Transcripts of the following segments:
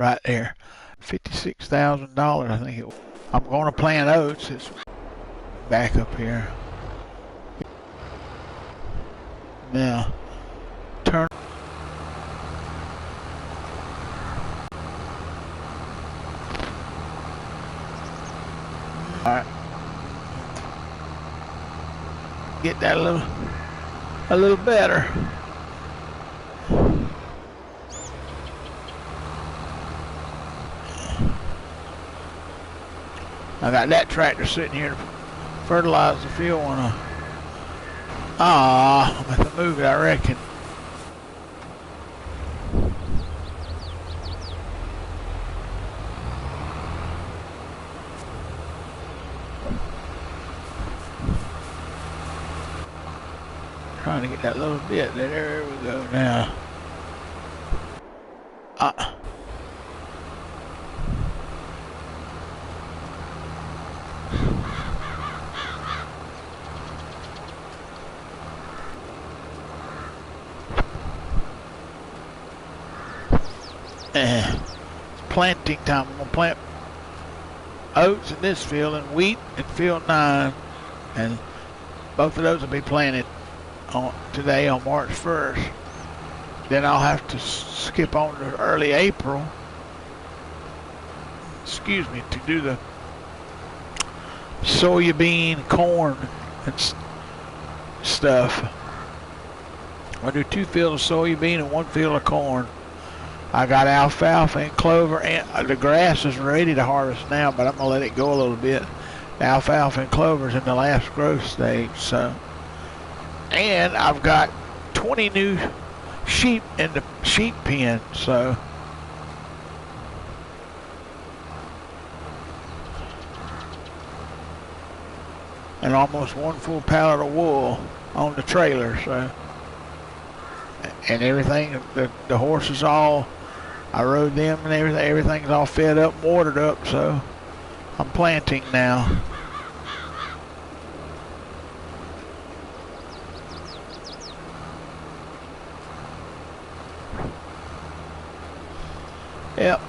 right there. $56,000, I think it was. I'm going to plant oats. It's back up here. Now, turn. All right. Get that a little better. I got that tractor sitting here to fertilize the field when I'm going to move it, I reckon. Trying to get that little bit. There we go now. It's planting time. I'm going to plant oats in this field and wheat in field 9. And both of those will be planted today on March 1st. Then I'll have to skip on to early April, to do the soybean, corn, and stuff. I'll do 2 fields of soybean and 1 field of corn. I got alfalfa and clover, and the grass is ready to harvest now, but I'm going to let it go a little bit. The alfalfa and clover's in the last growth stage, so. And I've got 20 new sheep in the sheep pen, so. And almost 1 full pallet of wool on the trailer, so. And everything, the horses all, I rode them and everything's all fed up, watered up, so I'm planting now. Yep.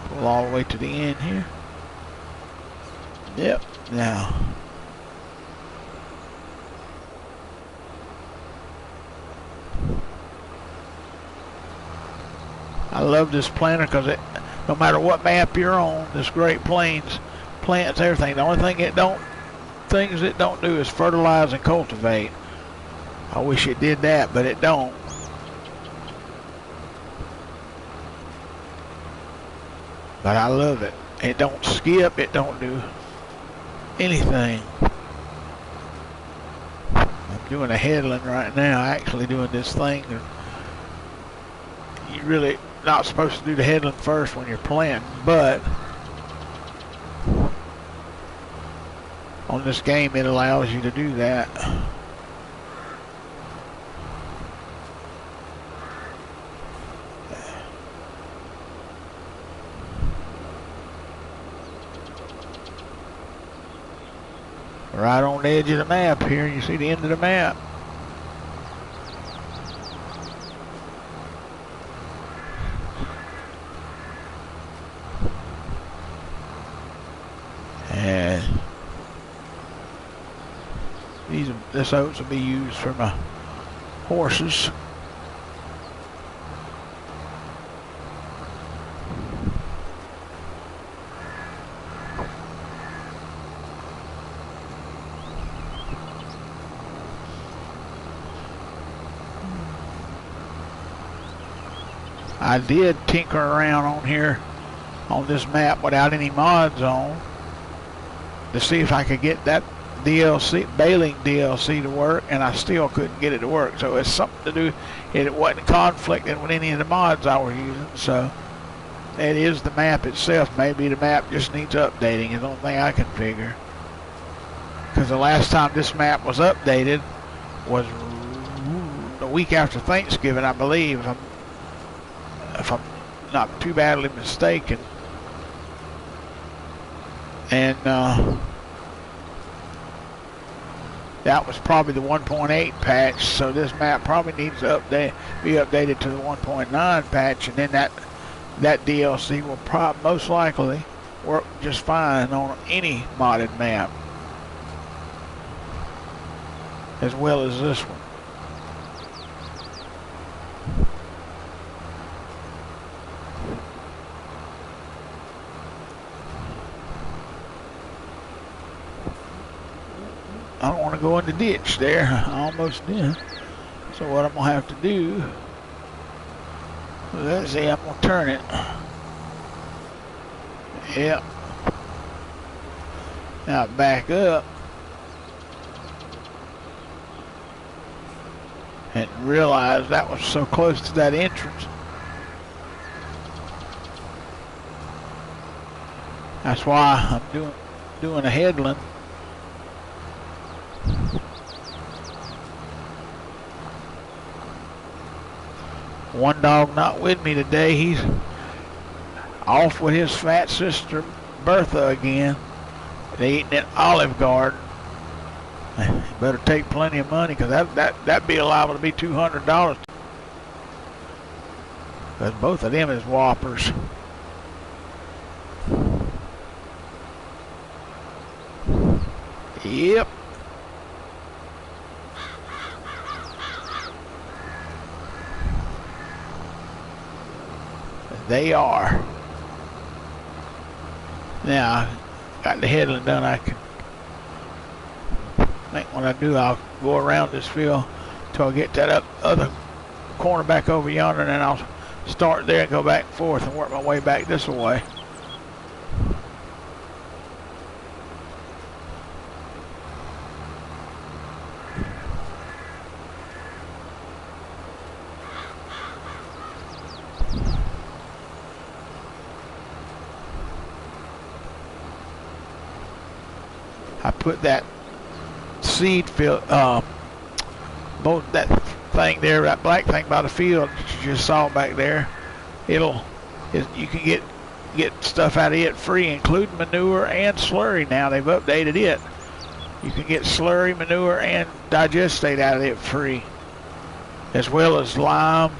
Pull all the way to the end here. Yep, now. I love this planter because no matter what map you're on, this Great Plains plants everything. The only things it don't do is fertilize and cultivate. I wish it did that, but it don't. But I love it. It don't skip, it don't do anything. I'm doing a headland right now, actually doing this thing. You really not supposed to do the headland first when you're planting, but on this game it allows you to do that. Right on the edge of the map here, you see the end of the map. And this oats will be used for my horses. I did tinker around on here on this map without any mods on to see if I could get that baling DLC to work, and I still couldn't get it to work. So it's something to do, it wasn't conflicting with any of the mods I was using. So it is the map itself. Maybe the map just needs updating. It's the only thing I can figure. Because the last time this map was updated was the week after Thanksgiving, I believe, if I'm not too badly mistaken. And That was probably the 1.8 patch, so this map probably needs to be updated to the 1.9 patch, and then that DLC will most likely work just fine on any modded map, as well as this one. I don't want to go in the ditch there. I almost did. So what I'm going to have to do, let's see, I'm going to turn it. Yep. Now back up. And realize that was so close to that entrance. That's why I'm doing a headland. One dog not with me today. He's off with his fat sister Bertha again. They eating at Olive Garden. Better take plenty of money, because that'd be liable to be $200. Because both of them is whoppers. Yep. They are. Now, got the headland done. I think when I do, I'll go around this field till I get that other corner back over yonder, and then I'll start there and go back and forth and work my way back this way. I put that seed field, both that thing there, that black thing by the field that you just saw back there. You can get stuff out of it free, including manure and slurry. Now they've updated it. You can get slurry, manure, and digestate out of it free, as well as lime,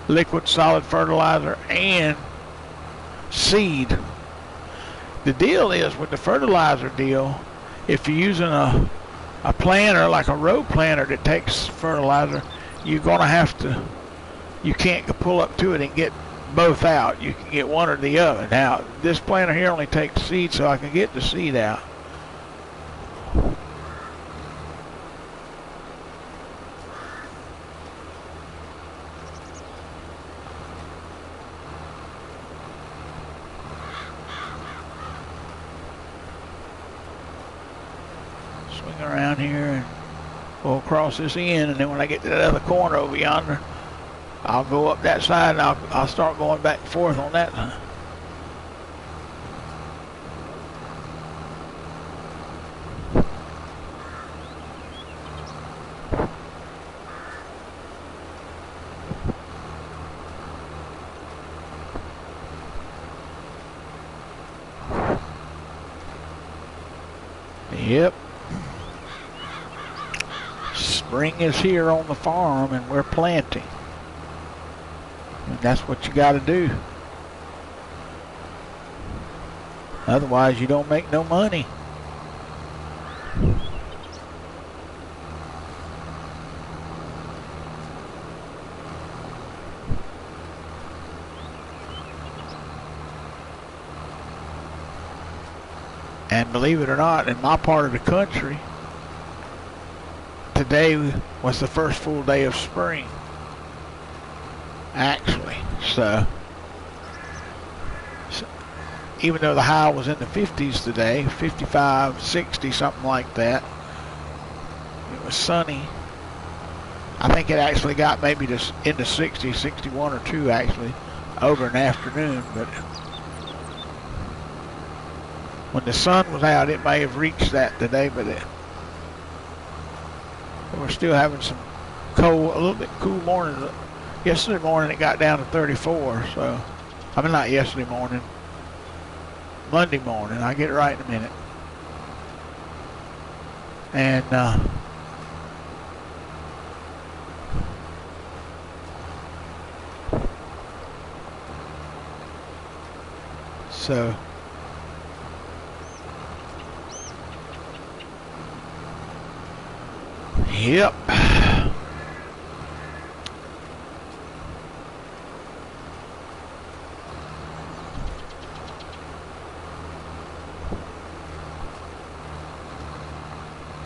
liquid solid fertilizer, and seed. The deal is, with the fertilizer deal, if you're using a planter, like a row planter that takes fertilizer, you're going to have to, you can't pull up to it and get both out. You can get one or the other. Now, this planter here only takes seed, so I can get the seed out. Around here and go across this end, and then when I get to that other corner over yonder, I'll go up that side, and I'll start going back and forth on that. Yep. Spring is here on the farm, and we're planting. And that's what you got to do. Otherwise, you don't make no money. And believe it or not, in my part of the country, today was the first full day of spring, actually. So even though the high was in the 50s today, 55, 60, something like that, it was sunny. I think it actually got maybe into 60, 61 or 2 actually over an afternoon. But when the sun was out, it may have reached that today, but we're still having some cold, a little bit cool mornings. Yesterday morning it got down to 34, so, I mean not yesterday morning, Monday morning. I'll get it right in a minute. And so yep.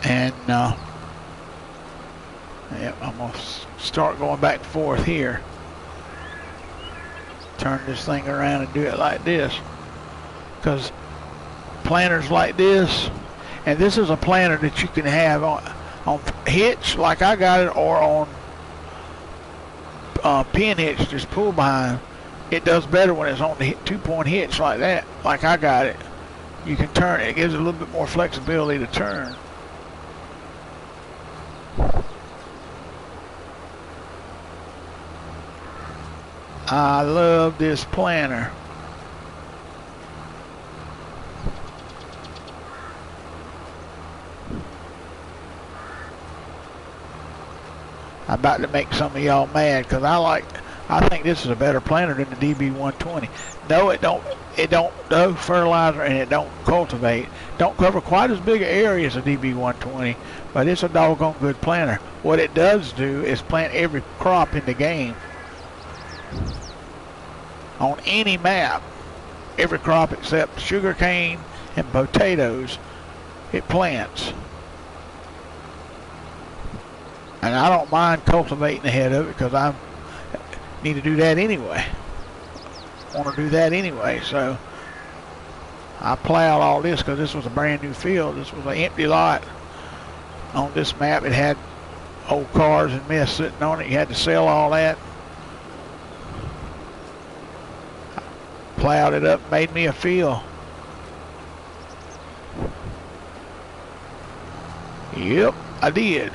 And yep, I'm going to start going back and forth here. Turn this thing around and do it like this. Because planters like this, and this is a planter that you can have on hitch like I got it, or on pin hitch, just pull behind. It does better when it's on the 2-point hitch like that, like I got it. You can turn it. It gives it a little bit more flexibility to turn. I love this planter. I'm about to make some of y'all mad because I think this is a better planter than the DB120. No, it don't do fertilizer and it don't cultivate. Don't cover quite as big an area as a DB120, but it's a doggone good planter. What it does do is plant every crop in the game. On any map, every crop except sugarcane and potatoes, it plants. And I don't mind cultivating ahead of it because I need to do that anyway. Want to do that anyway, so I plowed all this because this was a brand new field. This was an empty lot. On this map, it had old cars and mess sitting on it. You had to sell all that. Plowed it up, made me a field. Yep, I did.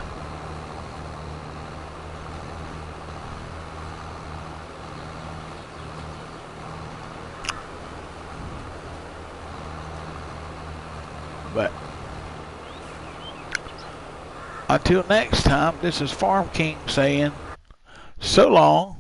But until next time, this is Farm King saying so long.